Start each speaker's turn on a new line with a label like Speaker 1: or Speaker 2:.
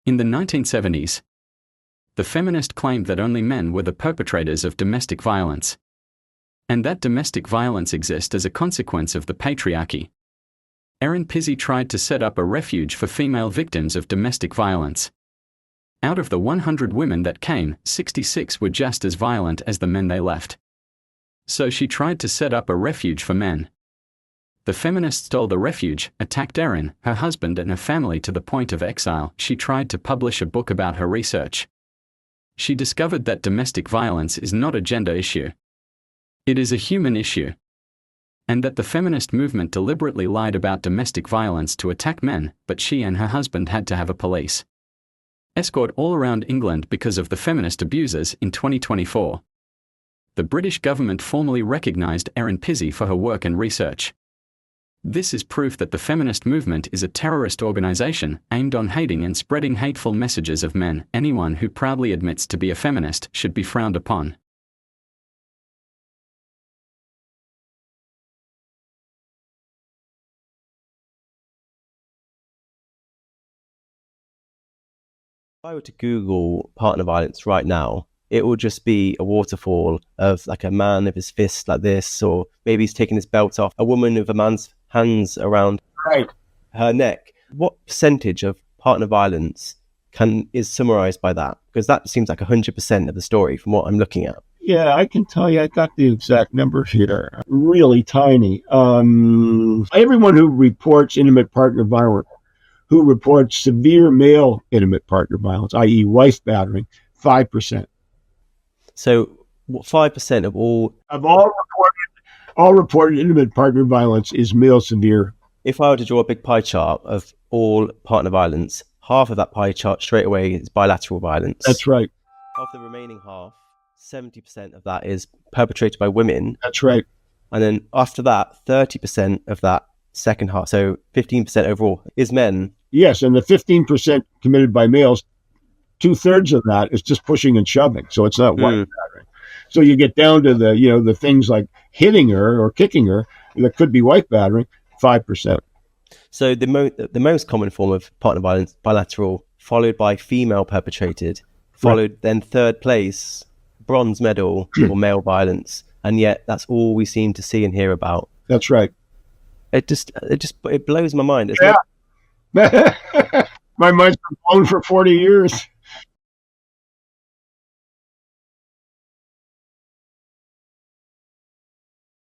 Speaker 1: In the 1970s, the feminist claimed that only men were the perpetrators of domestic violence, and that domestic violence exists as a consequence of the patriarchy. Erin Pizzey tried to set up a refuge for female victims of domestic violence. Out of the 100 women that came, 66 were just as violent as the men they left. So she tried to set up a refuge for men. The feminists stole the refuge, attacked Erin, her husband and her family to the point of exile. She tried to publish a book about her research. She discovered that domestic violence is not a gender issue. It is a human issue. And that the feminist movement deliberately lied about domestic violence to attack men, but she and her husband had to have a police escort all around England because of the feminist abusers. In 2024, the British government formally recognised Erin Pizzey for her work and research. This is proof that the feminist movement is a terrorist organisation aimed on hating and spreading hateful messages of men. Anyone who proudly admits to be a feminist should be frowned upon.
Speaker 2: If I were to Google partner violence right now, it will just be a waterfall of like a man with his fist like this, or maybe he's taking his belt off, a woman with a man's hands around her neck. What percentage of partner violence is summarized by that? Because that seems like 100% of the story from what I'm looking at.
Speaker 3: Yeah, I can tell you, I got the exact numbers here. Really tiny. Everyone who reports intimate partner violence, who reports severe male intimate partner violence, i.e. wife battering, 5%.
Speaker 2: So what 5% of all
Speaker 3: reported intimate partner violence is male severe.
Speaker 2: If I were to draw a big pie chart of all partner violence, half of that pie chart straight away is bilateral violence.
Speaker 3: That's right.
Speaker 2: Of the remaining half, 70% of that is perpetrated by women.
Speaker 3: That's right.
Speaker 2: And then after that, 30% of that second half, so 15% overall, is men.
Speaker 3: Yes, and the 15% committed by males, 2/3 of that is just pushing and shoving. So it's not wife battering. So you get down to the things like hitting her or kicking her that could be wife battering, 5%.
Speaker 2: So the most common form of partner violence, bilateral, followed by female perpetrated, followed then third place, bronze medal for male violence, and yet that's all we seem to see and hear about.
Speaker 3: That's right.
Speaker 2: It blows my mind.
Speaker 3: My mind's been blown for 40 years.